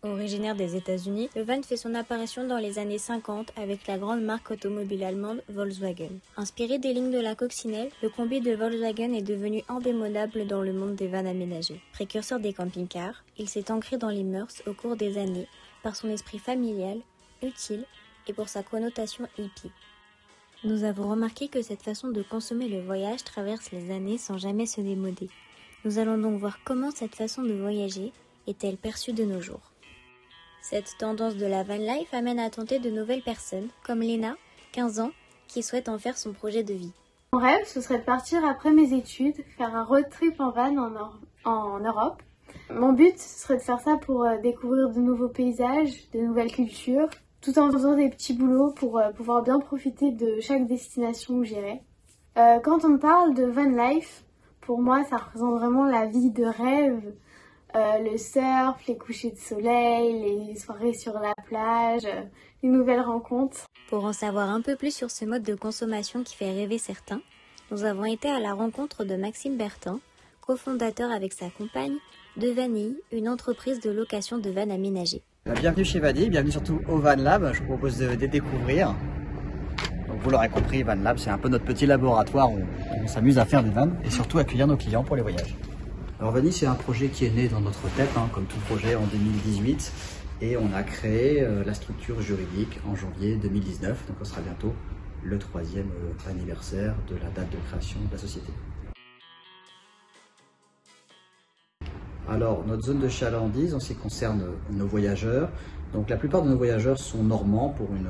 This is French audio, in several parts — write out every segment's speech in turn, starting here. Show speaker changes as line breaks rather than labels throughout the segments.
Originaire des États-Unis, le van fait son apparition dans les années 50 avec la grande marque automobile allemande Volkswagen. Inspiré des lignes de la coccinelle, le combi de Volkswagen est devenu indémodable dans le monde des vannes aménagées. Précurseur des camping-cars, il s'est ancré dans les mœurs au cours des années par son esprit familial, utile et pour sa connotation hippie. Nous avons remarqué que cette façon de consommer le voyage traverse les années sans jamais se démoder. Nous allons donc voir comment cette façon de voyager est-elle perçue de nos jours. Cette tendance de la van life amène à tenter de nouvelles personnes, comme Léna, 15 ans, qui souhaite en faire son projet de vie.
Mon rêve, ce serait de partir après mes études, faire un road trip en van en Europe. Mon but, ce serait de faire ça pour découvrir de nouveaux paysages, de nouvelles cultures, tout en faisant des petits boulots pour pouvoir bien profiter de chaque destination où j'irai. Quand on parle de van life, pour moi, ça représente vraiment la vie de rêve. Le surf, les couchers de soleil, les soirées sur la plage, les nouvelles rencontres.
Pour en savoir un peu plus sur ce mode de consommation qui fait rêver certains, nous avons été à la rencontre de Maxime Bertin, cofondateur avec sa compagne de Vanille, une entreprise de location de vannes aménagées.
Bienvenue chez Vanille, bienvenue surtout au Van Lab, je vous propose de découvrir. Donc vous l'aurez compris, Van Lab c'est un peu notre petit laboratoire où on s'amuse à faire des vannes et surtout accueillir nos clients pour les voyages. Alors Vanille, c'est un projet qui est né dans notre tête, comme tout projet en 2018, et on a créé la structure juridique en janvier 2019, donc on sera bientôt le 3e anniversaire de la date de création de la société. Alors notre zone de chalandise en ce qui concerne nos voyageurs, donc la plupart de nos voyageurs sont normands pour une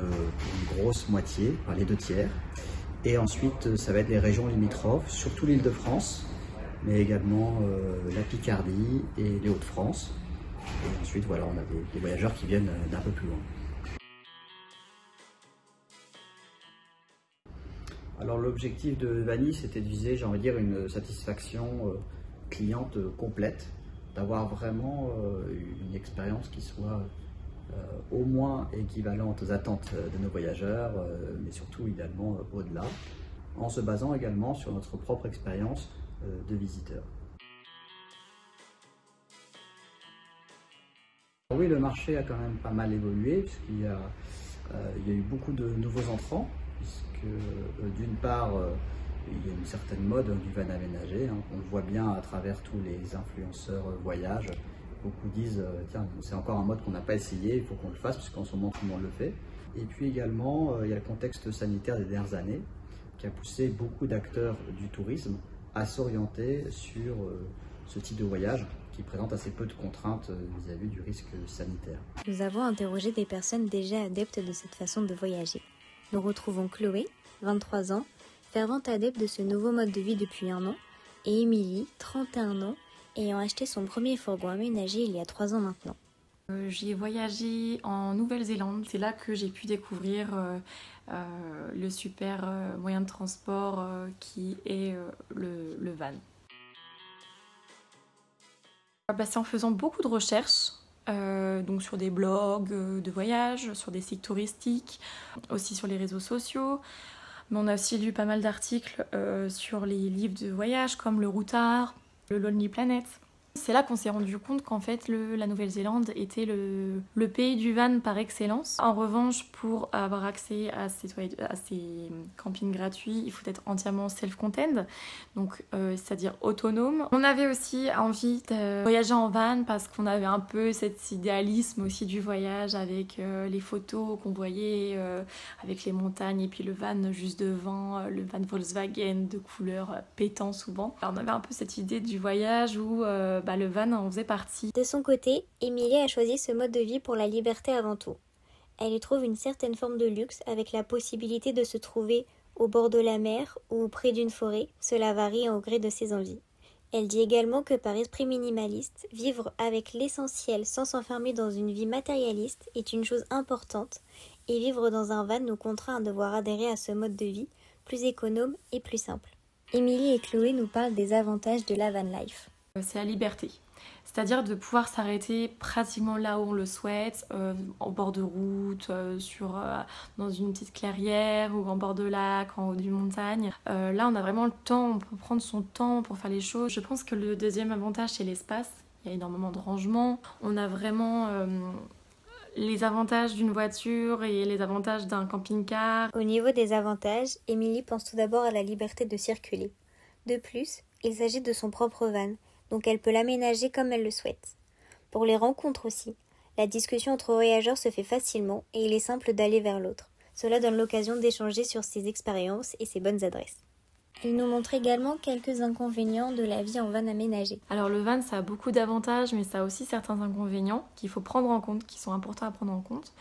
grosse moitié, enfin les 2/3, et ensuite ça va être les régions limitrophes, surtout l'Île-de-France, mais également la Picardie et les Hauts-de-France. Et ensuite, voilà, on a des voyageurs qui viennent d'un peu plus loin. Alors l'objectif de Vanille, c'était de viser, j'ai envie de dire, une satisfaction cliente complète, d'avoir vraiment une expérience qui soit au moins équivalente aux attentes de nos voyageurs, mais surtout idéalement au-delà, en se basant également sur notre propre expérience de visiteurs. Oui, le marché a quand même pas mal évolué puisqu'il y a eu beaucoup de nouveaux entrants, puisque d'une part il y a une certaine mode du van aménagé, on le voit bien à travers tous les influenceurs voyage. Beaucoup disent tiens, c'est encore un mode qu'on n'a pas essayé, il faut qu'on le fasse puisqu'en ce moment tout le monde le fait. Et puis également il y a le contexte sanitaire des dernières années qui a poussé beaucoup d'acteurs du tourisme à s'orienter sur ce type de voyage qui présente assez peu de contraintes vis-à-vis du risque sanitaire.
Nous avons interrogé des personnes déjà adeptes de cette façon de voyager. Nous retrouvons Chloé, 23 ans, fervente adepte de ce nouveau mode de vie depuis 1 an, et Émilie, 31 ans, ayant acheté son premier fourgon aménagé il y a 3 ans maintenant.
J'ai voyagé en Nouvelle-Zélande, c'est là que j'ai pu découvrir le super moyen de transport qui est le van. C'est en faisant beaucoup de recherches, donc sur des blogs de voyage, sur des sites touristiques, aussi sur les réseaux sociaux. Mais on a aussi lu pas mal d'articles sur les livres de voyage comme le Routard, le Lonely Planet. C'est là qu'on s'est rendu compte qu'en fait la Nouvelle-Zélande était le pays du van par excellence. En revanche, pour avoir accès à ces campings gratuits, il faut être entièrement self-contained, donc c'est-à-dire autonome. On avait aussi envie de voyager en van parce qu'on avait un peu cet idéalisme aussi du voyage avec les photos qu'on voyait avec les montagnes et puis le van juste devant, le van Volkswagen de couleur pétant souvent. Alors, on avait un peu cette idée du voyage où le van en faisait partie.
De son côté, Émilie a choisi ce mode de vie pour la liberté avant tout. Elle y trouve une certaine forme de luxe avec la possibilité de se trouver au bord de la mer ou près d'une forêt, cela varie au gré de ses envies. Elle dit également que par esprit minimaliste, vivre avec l'essentiel sans s'enfermer dans une vie matérialiste est une chose importante et vivre dans un van nous contraint à devoir adhérer à ce mode de vie plus économe et plus simple. Émilie et Chloé nous parlent des avantages de la van life.
C'est la liberté, c'est-à-dire de pouvoir s'arrêter pratiquement là où on le souhaite, en bord de route, dans une petite clairière ou en bord de lac, en haut d'une montagne. Là on a vraiment le temps, on peut prendre son temps pour faire les choses. Je pense que le deuxième avantage c'est l'espace. Il il y a énormément de rangement. On a vraiment les avantages d'une voiture et les avantages d'un camping-car.
Au niveau des avantages, Émilie pense tout d'abord à la liberté de circuler. De plus, il s'agit de son propre van, donc elle peut l'aménager comme elle le souhaite. Pour les rencontres aussi, la discussion entre voyageurs se fait facilement et il est simple d'aller vers l'autre. Cela donne l'occasion d'échanger sur ses expériences et ses bonnes adresses. Il nous montre également quelques inconvénients de la vie en van aménagé.
Alors le van, ça a beaucoup d'avantages, mais ça a aussi certains inconvénients qu'il faut prendre en compte, qui sont importants à prendre en compte.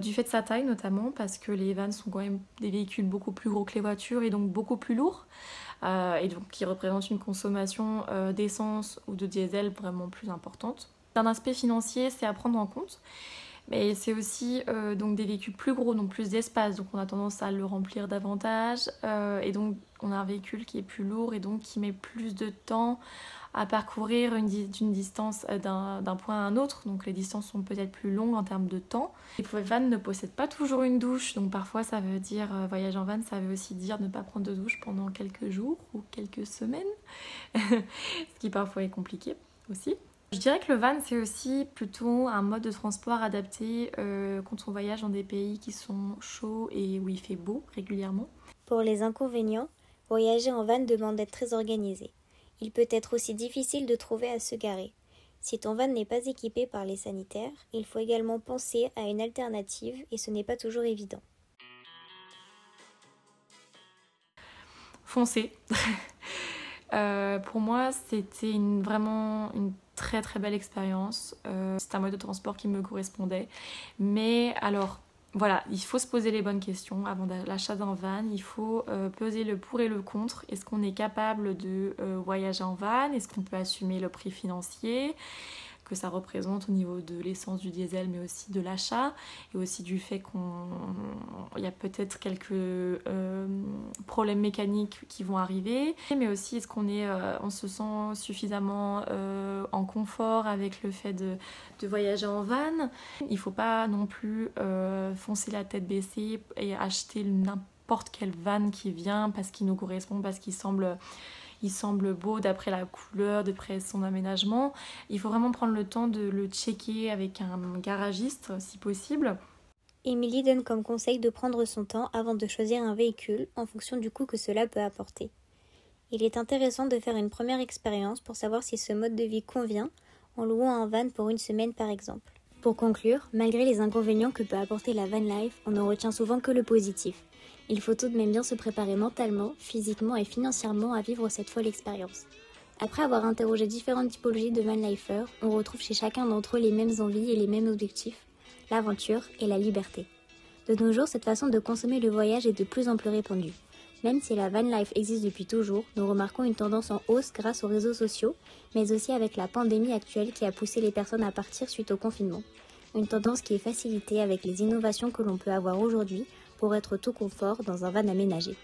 Du fait de sa taille notamment, parce que les vans sont quand même des véhicules beaucoup plus gros que les voitures et donc beaucoup plus lourds, et donc qui représentent une consommation d'essence ou de diesel vraiment plus importante. D'un aspect financier, c'est à prendre en compte. Mais c'est aussi donc des véhicules plus gros, donc plus d'espace, donc on a tendance à le remplir davantage. Et donc on a un véhicule qui est plus lourd et donc qui met plus de temps à parcourir d'une distance d'un point à un autre. Donc les distances sont peut-être plus longues en termes de temps. Les vans ne possèdent pas toujours une douche, donc parfois ça veut dire, voyage en van, ça veut aussi dire ne pas prendre de douche pendant quelques jours ou quelques semaines, ce qui parfois est compliqué aussi. Je dirais que le van, c'est aussi plutôt un mode de transport adapté quand on voyage dans des pays qui sont chauds et où il fait beau régulièrement.
Pour les inconvénients, voyager en van demande d'être très organisé. Il peut être aussi difficile de trouver à se garer. Si ton van n'est pas équipé par les sanitaires, il faut également penser à une alternative et ce n'est pas toujours évident.
Foncez. Pour moi, c'était vraiment une très très belle expérience. C'est un mode de transport qui me correspondait. Mais alors, voilà, il faut se poser les bonnes questions avant l'achat d'un van. Il faut peser le pour et le contre. Est-ce qu'on est capable de voyager en van? Est-ce qu'on peut assumer le prix financier que ça représente au niveau de l'essence, du diesel, mais aussi de l'achat, et aussi du fait qu'il y a peut-être quelques problèmes mécaniques qui vont arriver, mais aussi est-ce on se sent suffisamment en confort avec le fait de voyager en van. Il ne faut pas non plus foncer la tête baissée et acheter n'importe quel van qui vient parce qu'il nous correspond, parce qu'il semble beau d'après la couleur, d'après son aménagement. Il faut vraiment prendre le temps de le checker avec un garagiste si possible.
Émilie donne comme conseil de prendre son temps avant de choisir un véhicule en fonction du coût que cela peut apporter. Il est intéressant de faire une première expérience pour savoir si ce mode de vie convient en louant un van pour une semaine par exemple. Pour conclure, malgré les inconvénients que peut apporter la van life, on ne retient souvent que le positif. Il faut tout de même bien se préparer mentalement, physiquement et financièrement à vivre cette folle expérience. Après avoir interrogé différentes typologies de vanlifers, on retrouve chez chacun d'entre eux les mêmes envies et les mêmes objectifs, l'aventure et la liberté. De nos jours, cette façon de consommer le voyage est de plus en plus répandue. Même si la van life existe depuis toujours, nous remarquons une tendance en hausse grâce aux réseaux sociaux, mais aussi avec la pandémie actuelle qui a poussé les personnes à partir suite au confinement. Une tendance qui est facilitée avec les innovations que l'on peut avoir aujourd'hui pour être tout confort dans un van aménagé.